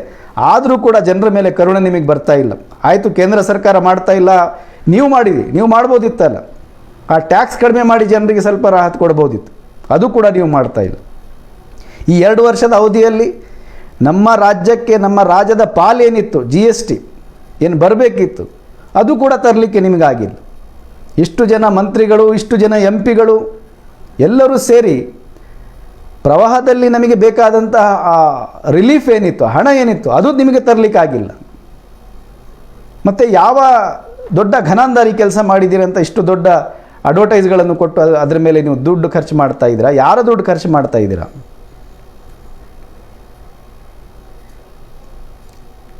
ಆದರೂ ಕೂಡ ಜನರ ಮೇಲೆ ಕರುಣೆ ನಿಮಗೆ ಬರ್ತಾ ಇಲ್ಲ. ಆಯಿತು, ಕೇಂದ್ರ ಸರ್ಕಾರ ಮಾಡ್ತಾ ಇಲ್ಲ, ನೀವು ಮಾಡಿರಿ, ನೀವು ಮಾಡ್ಬೋದಿತ್ತಲ್ಲ. ಆ ಟ್ಯಾಕ್ಸ್ ಕಡಿಮೆ ಮಾಡಿ ಜನರಿಗೆ ಸ್ವಲ್ಪ ರಾಹತ್ ಕೊಡ್ಬೋದಿತ್ತು, ಅದು ಕೂಡ ನೀವು ಮಾಡ್ತಾ ಇಲ್ಲ. ಈ 2 ವರ್ಷದ ಅವಧಿಯಲ್ಲಿ ನಮ್ಮ ರಾಜ್ಯಕ್ಕೆ, ನಮ್ಮ ರಾಜ್ಯದ ಪಾಲೇನಿತ್ತು, GST ಏನು ಬರಬೇಕಿತ್ತು, ಅದು ಕೂಡ ತರಲಿಕ್ಕೆ ನಿಮಗಾಗಿಲ್ಲ. ಇಷ್ಟು ಜನ ಮಂತ್ರಿಗಳು, ಇಷ್ಟು ಜನ MP ಗಳು ಎಲ್ಲರೂ ಸೇರಿ ಪ್ರವಾಹದಲ್ಲಿ ನಮಗೆ ಬೇಕಾದಂತಹ ಆ ರಿಲೀಫ್ ಏನಿತ್ತು, ಹಣ ಏನಿತ್ತು, ಅದು ನಿಮಗೆ ತರಲಿಕ್ಕಾಗಿಲ್ಲ. ಮತ್ತು ಯಾವ ದೊಡ್ಡ ಘನಾಂಧಾರಿ ಕೆಲಸ ಮಾಡಿದ್ದೀರಿ ಅಂತ ಇಷ್ಟು ದೊಡ್ಡ ಅಡ್ವರ್ಟೈಸ್ಗಳನ್ನು ಕೊಟ್ಟು ಅದರ ಮೇಲೆ ನೀವು ದುಡ್ಡು ಖರ್ಚು ಮಾಡ್ತಾ ಇದ್ದೀರಾ? ಯಾರ ದುಡ್ಡು ಖರ್ಚು ಮಾಡ್ತಾ ಇದ್ದೀರಾ?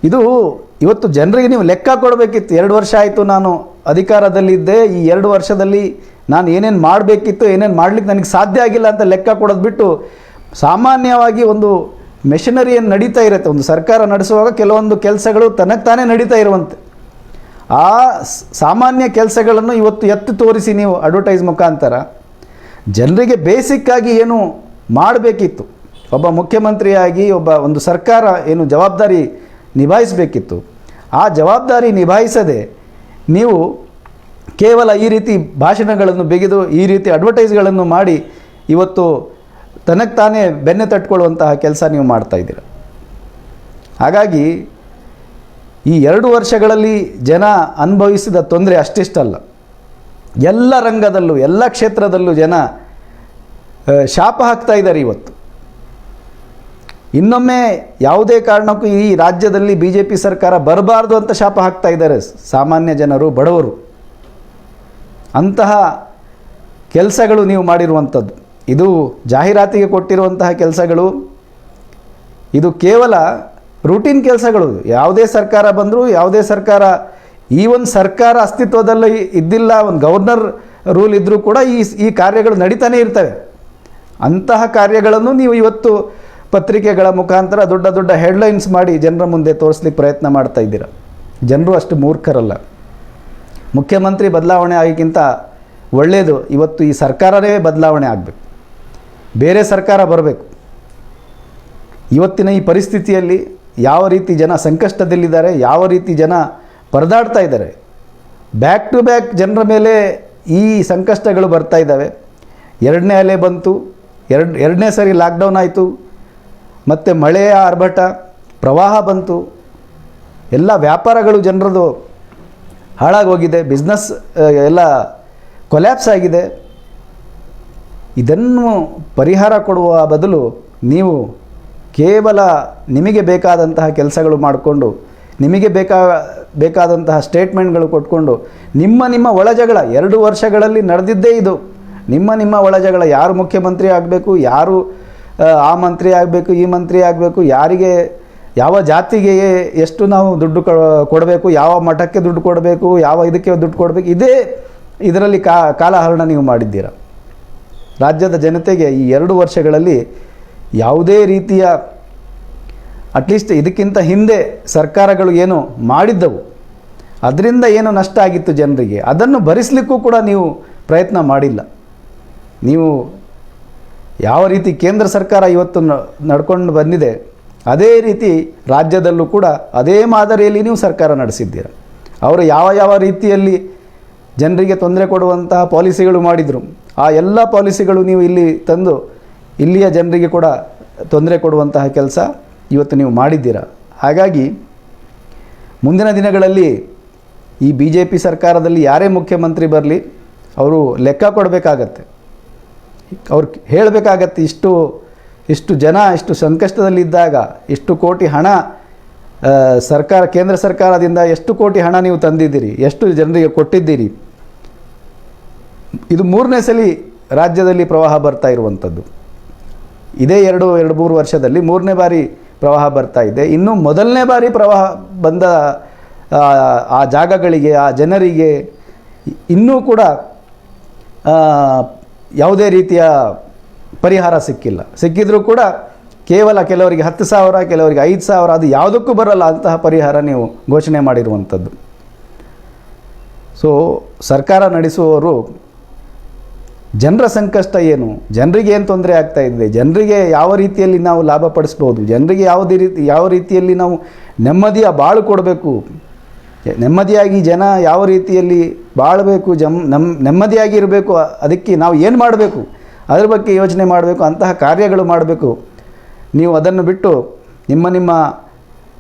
ಇದು ಇವತ್ತು ಜನರಿಗೆ ನೀವು ಲೆಕ್ಕ ಕೊಡಬೇಕಿತ್ತು. 2 ವರ್ಷ ಆಯಿತು ನಾನು ಅಧಿಕಾರದಲ್ಲಿದ್ದೆ, ಈ 2 ವರ್ಷದಲ್ಲಿ ನಾನು ಏನೇನು ಮಾಡಬೇಕಿತ್ತು, ಏನೇನು ಮಾಡಲಿಕ್ಕೆ ನನಗೆ ಸಾಧ್ಯ ಆಗಿಲ್ಲ ಅಂತ ಲೆಕ್ಕ ಕೊಡೋದು ಬಿಟ್ಟು, ಸಾಮಾನ್ಯವಾಗಿ ಒಂದು ಮೆಷಿನರಿಯನ್ನು ನಡೀತಾ ಇರುತ್ತೆ. ಒಂದು ಸರ್ಕಾರ ನಡೆಸುವಾಗ ಕೆಲವೊಂದು ಕೆಲಸಗಳು ತನಗೆ ತಾನೇ ನಡೀತಾ ಇರುವಂತೆ, ಆ ಸಾಮಾನ್ಯ ಕೆಲಸಗಳನ್ನು ಇವತ್ತು ಎತ್ತು ತೋರಿಸಿ ನೀವು ಅಡ್ವರ್ಟೈಸ್ ಮುಖಾಂತರ ಜನರಿಗೆ ಬೇಸಿಕ್ಕಾಗಿ ಏನು ಮಾಡಬೇಕಿತ್ತು, ಒಬ್ಬ ಮುಖ್ಯಮಂತ್ರಿಯಾಗಿ ಒಂದು ಸರ್ಕಾರ ಏನು ಜವಾಬ್ದಾರಿ ನಿಭಾಯಿಸಬೇಕಿತ್ತು, ಆ ಜವಾಬ್ದಾರಿ ನಿಭಾಯಿಸದೆ ನೀವು ಕೇವಲ ಈ ರೀತಿ ಭಾಷಣಗಳನ್ನು ಬಿಗಿದು, ಈ ರೀತಿ ಅಡ್ವರ್ಟೈಸ್ಗಳನ್ನು ಮಾಡಿ ಇವತ್ತು ತನಗೆ ತಾನೇ ಬೆನ್ನೆ ತಟ್ಕೊಳ್ಳುವಂತಹ ಕೆಲಸ ನೀವು ಮಾಡ್ತಾ ಇದ್ದೀರ. ಹಾಗಾಗಿ ಈ 2 ವರ್ಷಗಳಲ್ಲಿ ಜನ ಅನುಭವಿಸಿದ ತೊಂದರೆ ಅಷ್ಟಿಷ್ಟಲ್ಲ. ಎಲ್ಲ ರಂಗದಲ್ಲೂ, ಎಲ್ಲ ಕ್ಷೇತ್ರದಲ್ಲೂ ಜನ ಶಾಪ ಹಾಕ್ತಾ ಇದ್ದಾರೆ. ಇವತ್ತು ಇನ್ನೊಮ್ಮೆ ಯಾವುದೇ ಕಾರಣಕ್ಕೂ ಈ ರಾಜ್ಯದಲ್ಲಿ BJP ಸರ್ಕಾರ ಬರಬಾರ್ದು ಅಂತ ಶಾಪ ಹಾಕ್ತಾ ಇದ್ದಾರೆ ಸಾಮಾನ್ಯ ಜನರು, ಬಡವರು. ಅಂತಹ ಕೆಲಸಗಳು ನೀವು ಮಾಡಿರುವಂಥದ್ದು, ಇದು ಜಾಹೀರಾತಿಗೆ ಕೊಟ್ಟಿರುವಂತಹ ಕೆಲಸಗಳು, ಇದು ಕೇವಲ ರೂಟೀನ್ ಕೆಲಸಗಳು. ಯಾವುದೇ ಸರ್ಕಾರ ಬಂದರೂ, ಯಾವುದೇ ಸರ್ಕಾರ, ಈ ಒಂದು ಸರ್ಕಾರ ಅಸ್ತಿತ್ವದಲ್ಲಿ ಇದ್ದಿಲ್ಲ, ಒಂದು ಗವರ್ನರ್ ರೂಲ್ ಇದ್ದರೂ ಕೂಡ ಈ ಕಾರ್ಯಗಳು ನಡೀತಾನೆ ಇರ್ತವೆ. ಅಂತಹ ಕಾರ್ಯಗಳನ್ನು ನೀವು ಇವತ್ತು ಪತ್ರಿಕೆಗಳ ಮುಖಾಂತರ ದೊಡ್ಡ ದೊಡ್ಡ ಹೆಡ್ಲೈನ್ಸ್ ಮಾಡಿ ಜನರ ಮುಂದೆ ತೋರಿಸ್ಲಿಕ್ಕೆ ಪ್ರಯತ್ನ ಮಾಡ್ತಾ ಇದ್ದೀರ. ಜನರು ಅಷ್ಟು ಮೂರ್ಖರಲ್ಲ. ಮುಖ್ಯಮಂತ್ರಿ ಬದಲಾವಣೆ ಆಗೋಕ್ಕಿಂತ ಒಳ್ಳೆಯದು ಇವತ್ತು ಈ ಸರ್ಕಾರವೇ ಬದಲಾವಣೆ ಆಗಬೇಕು, ಬೇರೆ ಸರ್ಕಾರ ಬರಬೇಕು. ಇವತ್ತಿನ ಈ ಪರಿಸ್ಥಿತಿಯಲ್ಲಿ ಯಾವ ರೀತಿ ಜನ ಸಂಕಷ್ಟದಲ್ಲಿದ್ದಾರೆ, ಯಾವ ರೀತಿ ಜನ ಪರದಾಡ್ತಾ ಇದ್ದಾರೆ, ಬ್ಯಾಕ್ ಟು ಬ್ಯಾಕ್ ಜನರ ಮೇಲೆ ಈ ಸಂಕಷ್ಟಗಳು ಬರ್ತಾ ಇದ್ದಾವೆ. 2ನೇ ಅಲೆ ಬಂತು, ಎರಡನೇ ಸರಿ ಲಾಕ್ಡೌನ್ ಆಯಿತು, ಮತ್ತು ಮಳೆಯ ಆರ್ಭಟ, ಪ್ರವಾಹ ಬಂತು, ಎಲ್ಲ ವ್ಯಾಪಾರಗಳು ಜನರದು ಹಾಳಾಗೋಗಿದೆ, ಬಿಸ್ನೆಸ್ ಎಲ್ಲ ಕೊಲ್ಯಾಪ್ಸ್ ಆಗಿದೆ. ಇದನ್ನು ಪರಿಹಾರ ಕೊಡುವ ಬದಲು ನೀವು ಕೇವಲ ನಿಮಗೆ ಬೇಕಾದಂತಹ ಕೆಲಸಗಳು ಮಾಡಿಕೊಂಡು, ನಿಮಗೆ ಬೇಕಾದಂತಹ ಸ್ಟೇಟ್ಮೆಂಟ್ಗಳು ಕೊಟ್ಕೊಂಡು, ನಿಮ್ಮ ಒಳಜಗಳ 2 ವರ್ಷಗಳಲ್ಲಿ ನಡೆದಿದ್ದೇ ಇದು. ನಿಮ್ಮ ಒಳಜಗಳ, ಯಾರು ಮುಖ್ಯಮಂತ್ರಿ ಆಗಬೇಕು, ಯಾರು ಆ ಮಂತ್ರಿ ಆಗಬೇಕು, ಈ ಮಂತ್ರಿ ಆಗಬೇಕು, ಯಾರಿಗೆ ಯಾವ ಜಾತಿಗೆ ಎಷ್ಟು ನಾವು ದುಡ್ಡು ಕೊಡಬೇಕು, ಯಾವ ಮಠಕ್ಕೆ ದುಡ್ಡು ಕೊಡಬೇಕು, ಯಾವ ಇದಕ್ಕೆ ದುಡ್ಡು ಕೊಡಬೇಕು, ಇದರಲ್ಲಿ ಕಾಲಹರಣ ನೀವು ಮಾಡಿದ್ದೀರ. ರಾಜ್ಯದ ಜನತೆಗೆ ಈ 2 ವರ್ಷಗಳಲ್ಲಿ ಯಾವುದೇ ರೀತಿಯ, ಅಟ್ಲೀಸ್ಟ್ ಇದಕ್ಕಿಂತ ಹಿಂದೆ ಸರ್ಕಾರಗಳು ಏನು ಮಾಡಿದ್ದವು, ಅದರಿಂದ ಏನು ನಷ್ಟ ಆಗಿತ್ತು ಜನರಿಗೆ, ಅದನ್ನು ಭರಿಸಲಿಕ್ಕೂ ಕೂಡ ನೀವು ಪ್ರಯತ್ನ ಮಾಡಿಲ್ಲ. ನೀವು ಯಾವ ರೀತಿ ಕೇಂದ್ರ ಸರ್ಕಾರ ಇವತ್ತು ನಡ್ಕೊಂಡು ಬಂದಿದೆ, ಅದೇ ರೀತಿ ರಾಜ್ಯದಲ್ಲೂ ಕೂಡ ಅದೇ ಮಾದರಿಯಲ್ಲಿ ನೀವು ಸರ್ಕಾರ ನಡೆಸಿದ್ದೀರ. ಅವರು ಯಾವ ರೀತಿಯಲ್ಲಿ ಜನರಿಗೆ ತೊಂದರೆ ಕೊಡುವಂತಹ ಪಾಲಿಸಿಗಳು ಮಾಡಿದರು, ಆ ಎಲ್ಲ ಪಾಲಿಸಿಗಳು ನೀವು ಇಲ್ಲಿ ತಂದು ಇಲ್ಲಿಯ ಜನರಿಗೆ ಕೂಡ ತೊಂದರೆ ಕೊಡುವಂತಹ ಕೆಲಸ ಇವತ್ತು ನೀವು ಮಾಡಿದ್ದೀರ. ಹಾಗಾಗಿ ಮುಂದಿನ ದಿನಗಳಲ್ಲಿ ಈ BJP ಸರ್ಕಾರದಲ್ಲಿ ಯಾರೇ ಮುಖ್ಯಮಂತ್ರಿ ಬರಲಿ, ಅವರು ಲೆಕ್ಕ ಕೊಡಬೇಕಾಗತ್ತೆ, ಅವ್ರು ಹೇಳಬೇಕಾಗತ್ತೆ, ಇಷ್ಟು ಜನ ಇಷ್ಟು ಸಂಕಷ್ಟದಲ್ಲಿದ್ದಾಗ ಇಷ್ಟು ಕೋಟಿ ಹಣ ಕೇಂದ್ರ ಸರ್ಕಾರದಿಂದ ಎಷ್ಟು ಕೋಟಿ ಹಣ ನೀವು ತಂದಿದ್ದೀರಿ, ಎಷ್ಟು ಜನರಿಗೆ ಕೊಟ್ಟಿದ್ದೀರಿ. ಇದು 3ನೇ ಸಲ ರಾಜ್ಯದಲ್ಲಿ ಪ್ರವಾಹ ಬರ್ತಾ ಇರುವಂಥದ್ದು. ಇದೇ ಎರಡು ಮೂರು ವರ್ಷದಲ್ಲಿ 3ನೇ ಬಾರಿ ಪ್ರವಾಹ ಬರ್ತಾ ಇದೆ. ಇನ್ನು ಮೊದಲನೇ ಬಾರಿ ಪ್ರವಾಹ ಬಂದ ಆ ಜಾಗಗಳಿಗೆ, ಆ ಜನರಿಗೆ ಇನ್ನೂ ಕೂಡ ಯಾವುದೇ ರೀತಿಯ ಪರಿಹಾರ ಸಿಕ್ಕಿದ್ರೂ ಕೂಡ ಕೇವಲ ಕೆಲವರಿಗೆ 10,000, ಕೆಲವರಿಗೆ 5,000, ಅದು ಯಾವುದಕ್ಕೂ ಬರಲ್ಲ ಅಂತಹ ಪರಿಹಾರ ನೀವು ಘೋಷಣೆ ಮಾಡಿರುವಂಥದ್ದು. ಸೊ ಸರ್ಕಾರ ನಡೆಸುವವರು ಜನರ ಸಂಕಷ್ಟ ಏನು, ಜನರಿಗೆ ಏನು ತೊಂದರೆ ಆಗ್ತಾ ಇದೆ, ಜನರಿಗೆ ಯಾವ ರೀತಿಯಲ್ಲಿ ನಾವು ಲಾಭ ಪಡಿಸ್ಬೋದು, ಜನರಿಗೆ ಯಾವ ರೀತಿಯಲ್ಲಿ ನಾವು ನೆಮ್ಮದಿಯ ಬಾಳು ಕೊಡಬೇಕು, ನೆಮ್ಮದಿಯಾಗಿ ಜನ ಯಾವ ರೀತಿಯಲ್ಲಿ ಬಾಳಬೇಕು, ನೆಮ್ಮದಿಯಾಗಿ ಇರಬೇಕು, ಅದಕ್ಕೆ ನಾವು ಏನು ಮಾಡಬೇಕು ಅದ್ರ ಬಗ್ಗೆ ಯೋಚನೆ ಮಾಡಬೇಕು, ಅಂತಹ ಕಾರ್ಯಗಳು ಮಾಡಬೇಕು. ನೀವು ಅದನ್ನು ಬಿಟ್ಟು ನಿಮ್ಮ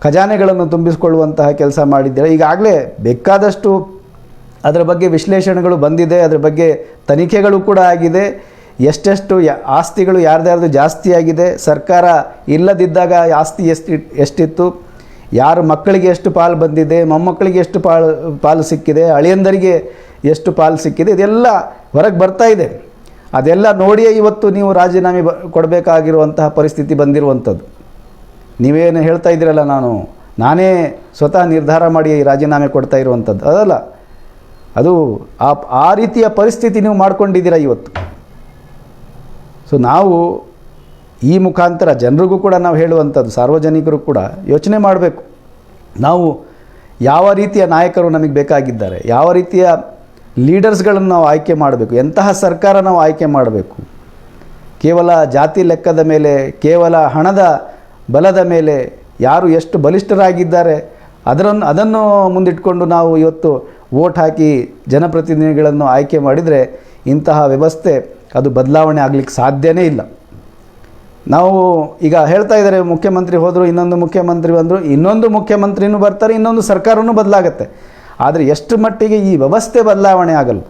ಖಜಾನೆಗಳನ್ನು ತುಂಬಿಸಿಕೊಳ್ಳುವಂತಹ ಕೆಲಸ ಮಾಡಿದ್ದೀರ. ಈಗಾಗಲೇ ಬೇಕಾದಷ್ಟು ಅದರ ಬಗ್ಗೆ ವಿಶ್ಲೇಷಣೆಗಳು ಬಂದಿದೆ, ಅದರ ಬಗ್ಗೆ ತನಿಖೆಗಳು ಕೂಡ ಆಗಿದೆ. ಎಷ್ಟೆಷ್ಟು ಆಸ್ತಿಗಳು ಯಾರ್ದಾರ್ದು ಜಾಸ್ತಿ ಆಗಿದೆ, ಸರ್ಕಾರ ಇಲ್ಲದಿದ್ದಾಗ ಆಸ್ತಿ ಎಷ್ಟಿತ್ತು, ಯಾರು ಮಕ್ಕಳಿಗೆ ಎಷ್ಟು ಪಾಲು ಬಂದಿದೆ, ಮೊಮ್ಮಕ್ಕಳಿಗೆ ಎಷ್ಟು ಪಾಲು ಸಿಕ್ಕಿದೆ, ಅಳಿಯಂದರಿಗೆ ಎಷ್ಟು ಪಾಲು ಸಿಕ್ಕಿದೆ, ಇದೆಲ್ಲ ಹೊರಗೆ ಬರ್ತಾ ಇದೆ. ಅದೆಲ್ಲ ನೋಡಿಯೇ ಇವತ್ತು ನೀವು ರಾಜೀನಾಮೆ ಕೊಡಬೇಕಾಗಿರುವಂತಹ ಪರಿಸ್ಥಿತಿ ಬಂದಿರುವಂಥದ್ದು. ನೀವೇನು ಹೇಳ್ತಾ ಇದ್ದೀರಲ್ಲ, ನಾನೇ ಸ್ವತಃ ನಿರ್ಧಾರ ಮಾಡಿ ರಾಜೀನಾಮೆ ಕೊಡ್ತಾ ಇರುವಂಥದ್ದು ಅದಲ್ಲ, ಅದು ಆ ರೀತಿಯ ಪರಿಸ್ಥಿತಿ ನೀವು ಮಾಡ್ಕೊಂಡಿದ್ದೀರ ಇವತ್ತು. ಸೊ ನಾವು ಈ ಮುಖಾಂತರ ಜನರಿಗೂ ಕೂಡ ನಾವು ಹೇಳುವಂಥದ್ದು, ಸಾರ್ವಜನಿಕರು ಕೂಡ ಯೋಚನೆ ಮಾಡಬೇಕು. ನಾವು ಯಾವ ರೀತಿಯ ನಾಯಕರು ನಮಗೆ ಬೇಕಾಗಿದ್ದಾರೆ, ಯಾವ ರೀತಿಯ ಲೀಡರ್ಸ್ಗಳನ್ನು ನಾವು ಆಯ್ಕೆ ಮಾಡಬೇಕು, ಎಂತಹ ಸರ್ಕಾರ ನಾವು ಆಯ್ಕೆ ಮಾಡಬೇಕು. ಕೇವಲ ಜಾತಿ ಲೆಕ್ಕದ ಮೇಲೆ, ಕೇವಲ ಹಣದ ಬಲದ ಮೇಲೆ ಯಾರು ಎಷ್ಟು ಬಲಿಷ್ಠರಾಗಿದ್ದಾರೆ ಅದನ್ನು ಮುಂದಿಟ್ಕೊಂಡು ನಾವು ಇವತ್ತು ವೋಟ್ ಹಾಕಿ ಜನಪ್ರತಿನಿಧಿಗಳನ್ನು ಆಯ್ಕೆ ಮಾಡಿದರೆ ಇಂತಹ ವ್ಯವಸ್ಥೆ ಅದು ಬದಲಾವಣೆ ಆಗಲಿಕ್ಕೆ ಸಾಧ್ಯನೇ ಇಲ್ಲ. ನಾವು ಈಗ ಹೇಳ್ತಾ ಇದ್ದಾರೆ, ಮುಖ್ಯಮಂತ್ರಿ ಹೋದರು, ಇನ್ನೊಂದು ಮುಖ್ಯಮಂತ್ರಿ ಬಂದರು, ಇನ್ನೊಂದು ಮುಖ್ಯಮಂತ್ರಿನೂ ಬರ್ತಾರೆ, ಇನ್ನೊಂದು ಸರ್ಕಾರವೂ ಬದಲಾಗುತ್ತೆ. ಆದರೆ ಎಷ್ಟು ಮಟ್ಟಿಗೆ ಈ ವ್ಯವಸ್ಥೆ ಬದಲಾವಣೆ ಆಗಲ್ವೋ,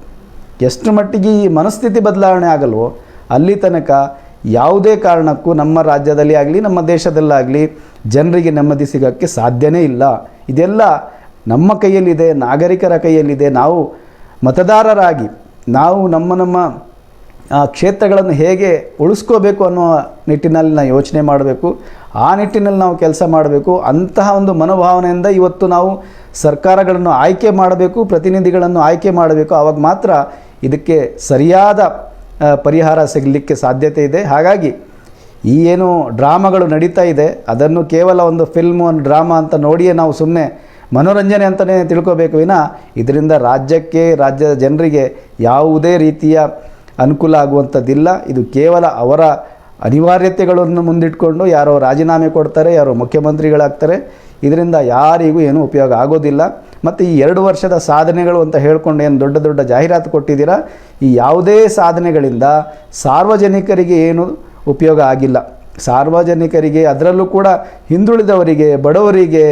ಎಷ್ಟು ಮಟ್ಟಿಗೆ ಈ ಮನಸ್ಥಿತಿ ಬದಲಾವಣೆ ಆಗಲ್ವೋ ಅಲ್ಲಿ ತನಕ ಯಾವುದೇ ಕಾರಣಕ್ಕೂ ನಮ್ಮ ರಾಜ್ಯದಲ್ಲಿ ಆಗಲಿ ನಮ್ಮ ದೇಶದಲ್ಲಾಗಲಿ ಜನರಿಗೆ ನೆಮ್ಮದಿ ಸಿಗೋಕ್ಕೆ ಸಾಧ್ಯನೇ ಇಲ್ಲ. ಇದೆಲ್ಲ ನಮ್ಮ ಕೈಯಲ್ಲಿದೆ, ನಾಗರಿಕರ ಕೈಯಲ್ಲಿದೆ. ನಾವು ಮತದಾರರಾಗಿ ನಾವು ನಮ್ಮ ಕ್ಷೇತ್ರಗಳನ್ನು ಹೇಗೆ ಉಳಿಸ್ಕೋಬೇಕು ಅನ್ನೋ ನಿಟ್ಟಿನಲ್ಲಿ ನಾವು ಯೋಚನೆ ಮಾಡಬೇಕು. ಆ ನಿಟ್ಟಿನಲ್ಲಿ ನಾವು ಕೆಲಸ ಮಾಡಬೇಕು. ಅಂತಹ ಒಂದು ಮನೋಭಾವನೆಯಿಂದ ಇವತ್ತು ನಾವು ಸರ್ಕಾರಗಳನ್ನು ಆಯ್ಕೆ ಮಾಡಬೇಕು, ಪ್ರತಿನಿಧಿಗಳನ್ನು ಆಯ್ಕೆ ಮಾಡಬೇಕು. ಆವಾಗ ಮಾತ್ರ ಇದಕ್ಕೆ ಸರಿಯಾದ ಪರಿಹಾರ ಸಿಗಲಿಕ್ಕೆ ಸಾಧ್ಯತೆ ಇದೆ. ಹಾಗಾಗಿ ಈ ಏನು ಡ್ರಾಮಾಗಳು ನಡೀತಾ ಇದೆ ಅದನ್ನು ಕೇವಲ ಒಂದು ಫಿಲ್ಮು, ಒಂದು ಡ್ರಾಮಾ ಅಂತ ನೋಡಿಯೇ ನಾವು ಸುಮ್ಮನೆ ಮನೋರಂಜನೆ ಅಂತಲೇ ತಿಳ್ಕೋಬೇಕು ವಿನ ಇದರಿಂದ ರಾಜ್ಯದ ಜನರಿಗೆ ಯಾವುದೇ ರೀತಿಯ ಅನುಕೂಲ ಆಗುವಂಥದ್ದಿಲ್ಲ. ಇದು ಕೇವಲ ಅವರ ಅನಿವಾರ್ಯತೆಗಳನ್ನು ಮುಂದಿಟ್ಕೊಂಡು ಯಾರೋ ರಾಜೀನಾಮೆ ಕೊಡ್ತಾರೆ, ಯಾರೋ ಮುಖ್ಯಮಂತ್ರಿಗಳಾಗ್ತಾರೆ. ಇದರಿಂದ ಯಾರಿಗೂ ಏನೂ ಉಪಯೋಗ ಆಗೋದಿಲ್ಲ. ಮತ್ತು ಈ 2 ವರ್ಷದ ಸಾಧನೆಗಳು ಅಂತ ಹೇಳ್ಕೊಂಡು ಏನು ದೊಡ್ಡ ಜಾಹೀರಾತು ಕೊಟ್ಟಿದ್ದೀರಾ, ಈ ಯಾವುದೇ ಸಾಧನೆಗಳಿಂದ ಸಾರ್ವಜನಿಕರಿಗೆ ಏನು ಉಪಯೋಗ ಆಗಿಲ್ಲ. ಸಾರ್ವಜನಿಕರಿಗೆ, ಅದರಲ್ಲೂ ಕೂಡ ಹಿಂದುಳಿದವರಿಗೆ, ಬಡವರಿಗೆ,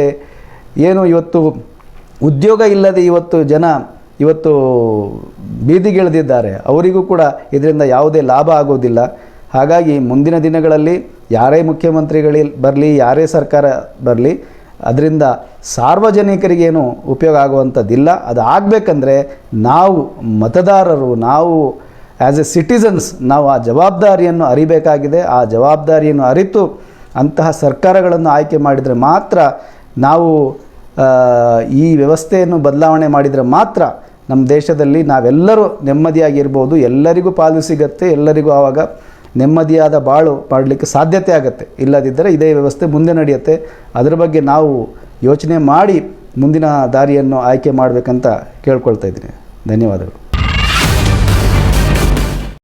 ಏನು ಇವತ್ತು ಉದ್ಯೋಗ ಇಲ್ಲದೆ ಜನ ಬೀದಿಗಿಳಿದಿದ್ದಾರೆ, ಅವರಿಗೂ ಕೂಡ ಇದರಿಂದ ಯಾವುದೇ ಲಾಭ ಆಗೋದಿಲ್ಲ. ಹಾಗಾಗಿ ಮುಂದಿನ ದಿನಗಳಲ್ಲಿ ಯಾರೇ ಮುಖ್ಯಮಂತ್ರಿಗಳು ಯಾರೇ ಸರ್ಕಾರ ಬರಲಿ, ಅದರಿಂದ ಸಾರ್ವಜನಿಕರಿಗೇನು ಉಪಯೋಗ ಆಗುವಂಥದ್ದಿಲ್ಲ. ಅದು ಆಗಬೇಕಂದ್ರೆ ನಾವು ಮತದಾರರು, ನಾವು ಆ್ಯಸ್ ಎ ಸಿಟಿಸನ್ಸ್ ನಾವು ಆ ಜವಾಬ್ದಾರಿಯನ್ನು ಅರಿಬೇಕಾಗಿದೆ. ಆ ಜವಾಬ್ದಾರಿಯನ್ನು ಅರಿತು ಅಂತಹ ಸರ್ಕಾರಗಳನ್ನು ಆಯ್ಕೆ ಮಾಡಿದರೆ ಮಾತ್ರ, ನಾವು ಈ ವ್ಯವಸ್ಥೆಯನ್ನು ಬದಲಾವಣೆ ಮಾಡಿದರೆ ಮಾತ್ರ ನಮ್ಮ ದೇಶದಲ್ಲಿ ನಾವೆಲ್ಲರೂ ನೆಮ್ಮದಿಯಾಗಿರ್ಬೋದು, ಎಲ್ಲರಿಗೂ ಪಾಲು ಸಿಗುತ್ತೆ, ಎಲ್ಲರಿಗೂ ಆವಾಗ ನೆಮ್ಮದಿಯಾದ ಬಾಳು ಮಾಡಲಿಕ್ಕೆ ಸಾಧ್ಯತೆ ಆಗುತ್ತೆ. ಇಲ್ಲದಿದ್ದರೆ ಇದೇ ವ್ಯವಸ್ಥೆ ಮುಂದೆ ನಡೆಯುತ್ತೆ. ಅದರ ಬಗ್ಗೆ ನಾವು ಯೋಚನೆ ಮಾಡಿ ಮುಂದಿನ ದಾರಿಯನ್ನು ಆಯ್ಕೆ ಮಾಡಬೇಕಂತ ಕೇಳ್ಕೊಳ್ತಾ ಇದ್ದೀನಿ. ಧನ್ಯವಾದಗಳು.